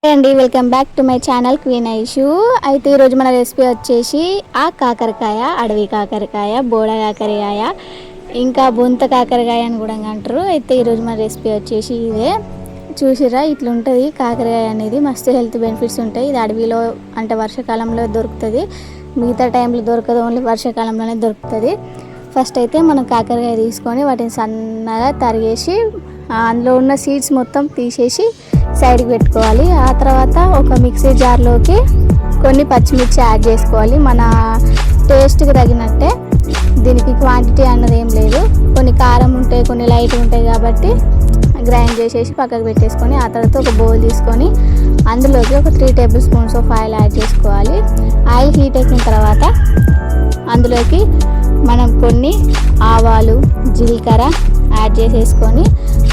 Hi అండి, welcome back to my channel queen Aishu. అయితే ఈరోజు మన రెసిపీ వచ్చేసి కాకరకాయ, అడవి కాకరకాయ, బోడ కాకరకాయ, ఇంకా బొంత కాకరకాయ అని కూడా అంటారు. అయితే ఈరోజు మన రెసిపీ వచ్చేసి ఇదే. చూసిరా, ఇట్లా ఉంటుంది కాకరకాయ అనేది. మస్తు హెల్త్ బెనిఫిట్స్ ఉంటాయి. ఇది అడవిలో అంటే వర్షాకాలంలో దొరుకుతుంది, మిగతా టైంలో దొరకదు, ఓన్లీ వర్షాకాలంలోనే దొరుకుతుంది. ఫస్ట్ అయితే మనం కాకరకాయ తీసుకొని వాటిని సన్నగా తరిగేసి అందులో ఉన్న సీడ్స్ మొత్తం తీసేసి సైడ్కి పెట్టుకోవాలి. ఆ తర్వాత ఒక మిక్సీ జార్లోకి కొన్ని పచ్చిమిర్చి యాడ్ చేసుకోవాలి. మన టేస్ట్కి తగినట్టే, దీనికి క్వాంటిటీ అన్నది ఏం లేదు. కొన్ని కారం ఉంటాయి, కొన్ని లైట్ ఉంటాయి కాబట్టి గ్రైండ్ చేసేసి పక్కకు పెట్టేసుకొని ఆ తర్వాత ఒక బౌల్ తీసుకొని అందులోకి ఒక 3 table spoons of oil add చేసుకోవాలి. ఆయిల్ హీట్ ఎక్కిన తర్వాత అందులోకి మనం కొన్ని ఆవాలు, జీలకర్ర యాడ్ చేసేసుకొని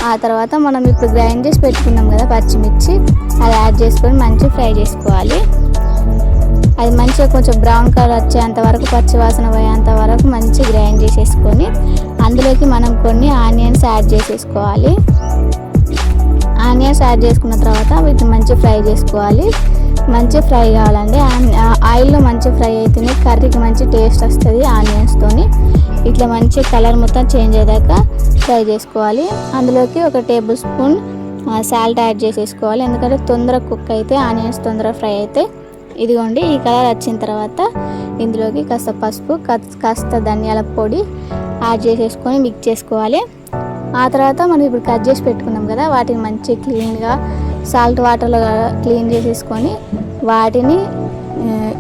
ఆ తర్వాత మనం ఇప్పుడు గ్రైండ్ చేసి పెట్టుకున్నాం కదా పచ్చిమిర్చి, అది యాడ్ చేసుకొని మంచిగా ఫ్రై చేసుకోవాలి. అది మంచిగా కొంచెం బ్రౌన్ కలర్ వచ్చేంత వరకు, పచ్చి వాసన పోయేంత వరకు మంచిగా గ్రైండ్ చేసేసుకొని అందులోకి మనం కొన్ని ఆనియన్స్ యాడ్ చేసేసుకోవాలి. ఆనియన్స్ యాడ్ చేసుకున్న తర్వాత వీటిని మంచిగా ఫ్రై చేసుకోవాలి. మంచిగా ఫ్రై కావాలండి. ఆయిల్లో మంచిగా ఫ్రై అయితేనే కర్రీకి మంచి టేస్ట్ వస్తుంది. ఆనియన్స్తోని ఇట్లా మంచి కలర్ మొత్తం చేంజ్ అయ్యాక ఫ్రై చేసుకోవాలి. అందులోకి ఒక టేబుల్ స్పూన్ సాల్ట్ యాడ్ చేసేసుకోవాలి, ఎందుకంటే తొందరగా కుక్ అయితే ఆనియన్స్ తొందరగా ఫ్రై అయితే. ఇదిగోండి, ఈ కలర్ వచ్చిన తర్వాత ఇందులోకి కాస్త పసుపు, కాస్త ధనియాల పొడి యాడ్ చేసేసుకొని మిక్స్ చేసుకోవాలి. ఆ తర్వాత మనం ఇప్పుడు కట్ చేసి పెట్టుకున్నాం కదా, వాటిని మంచిగా క్లీన్గా సాల్ట్ వాటర్లో క్లీన్ చేసేసుకొని వాటిని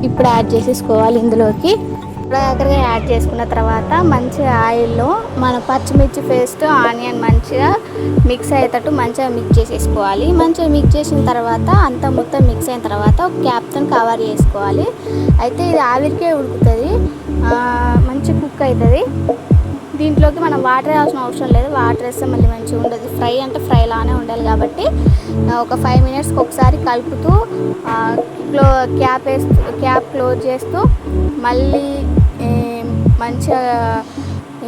ఇప్పుడు యాడ్ చేసేసుకోవాలి. ఇందులోకి కాకరకాయ యాడ్ చేసుకున్న తర్వాత మంచిగా ఆయిల్లో మన పచ్చిమిర్చి పేస్ట్, ఆనియన్ మంచిగా మిక్స్ అయ్యేటట్టు మంచిగా మిక్స్ చేసేసుకోవాలి. మంచిగా మిక్స్ చేసిన తర్వాత అంతా మొత్తం మిక్స్ అయిన తర్వాత ఒక క్యాప్తో కవర్ చేసుకోవాలి. అయితే ఇది ఆవిరికే ఉడుకుతుంది, మంచి కుక్ అవుతుంది. దీంట్లోకి మనం వాటర్ వేయాల్సిన అవసరం లేదు. వాటర్ వేస్తే మళ్ళీ మంచిగా ఉండదు. ఫ్రై అంటే ఫ్రై లానే ఉండాలి కాబట్టి ఒక 5 మినిట్స్కి ఒకసారి కలుపుతూ క్యాప్ క్లోజ్ చేస్తూ మళ్ళీ మంచిగా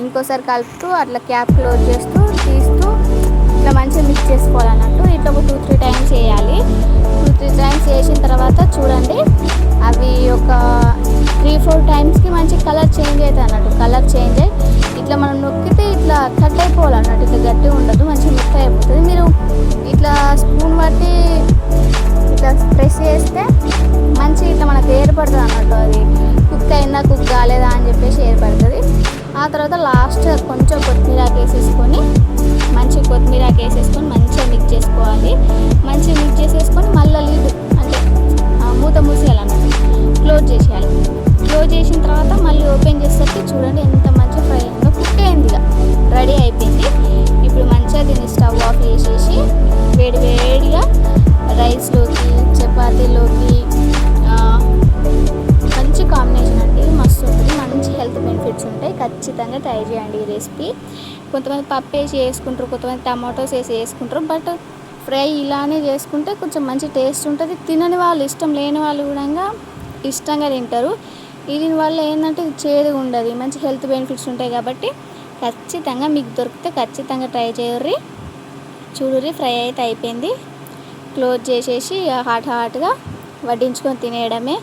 ఇంకోసారి కలుపుతూ అట్లా క్యాప్ క్లోజ్ చేస్తూ తీస్తూ ఇట్లా మంచిగా మిక్స్ చేసుకోవాలన్నట్టు. ఇట్లా ఒక 2-3 టైమ్స్ వేయాలి. 2-3 టైమ్స్ వేసిన తర్వాత చూడండి, అవి ఒక 3-4 టైమ్స్కి మంచి కలర్ చేంజ్ అవుతుంది అన్నట్టు. కలర్ చేంజ్ అయ్యి ఇట్లా మనం నొక్కితే ఇట్లా కట్ అయిపోవాలన్నట్టు. ఇట్లా గట్టిగా ఉండదు, మంచిగా మిక్స్ అయిపోతుంది. మీరు ఇట్లా స్పూన్ బట్టి ఇట్లా ప్రెస్ చేస్తే మంచిగా ఇట్లా మనకు ఏర్పడుతుంది అన్నట్టు. అది కుక్ అయిందా కుక్ కాలేదా అని చెప్పేసి ఏర్పడుతుంది. ఆ తర్వాత లాస్ట్ కొంచెం కొత్తిమీర వేసేసుకొని మంచిగా మిక్స్ చేసుకోవాలి. మంచిగా మిక్స్ చేసేసుకొని మళ్ళీ లీడ్ అంటే మూత మూసేయాలన్నట్టు, క్లోజ్ చేసేయాలి. క్లోజ్ చేసిన తర్వాత మళ్ళీ ఓపెన్ చేసేసరికి చూడండి ఎంత మంచిగా ఫ్రై అయిందో. కుక్ అయింది, ఇక రెడీ అయిపోయింది. ఇప్పుడు మంచిగా దీన్ని స్టవ్ ఆఫ్ చేసేసి వేడిగా రైస్లోకి, చపాతీలోకి మంచి కాంబినేషన్ అండి, మస్తు ఉంటుంది. మంచి హెల్త్ బెనిఫిట్స్ ఉంటాయి. ఖచ్చితంగా ట్రై చేయండి ఈ రెసిపీ. కొంతమంది పప్పు వేసి చేసుకుంటారు, కొంతమంది టమాటోస్ వేసి చేసుకుంటారు. బట్ ఫ్రై ఇలానే చేసుకుంటే కొంచెం మంచి టేస్ట్ ఉంటుంది. తినని వాళ్ళు, ఇష్టం లేని వాళ్ళు కూడా ఇష్టంగా తింటారు. దీనివల్ల ఏంటంటే ఇది చేదుగా ఉండదు, మంచి హెల్త్ బెనిఫిట్స్ ఉంటాయి. కాబట్టి ఖచ్చితంగా మీకు దొరికితే ఖచ్చితంగా ట్రై చేయర్రి. చూడుర్రి, ఫ్రై అయితే అయిపోయింది. క్లోజ్ చేసేసి హాట్గా వడ్డించుకొని తినేయడమే.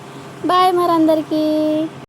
బాయ్ మరి అందరికీ.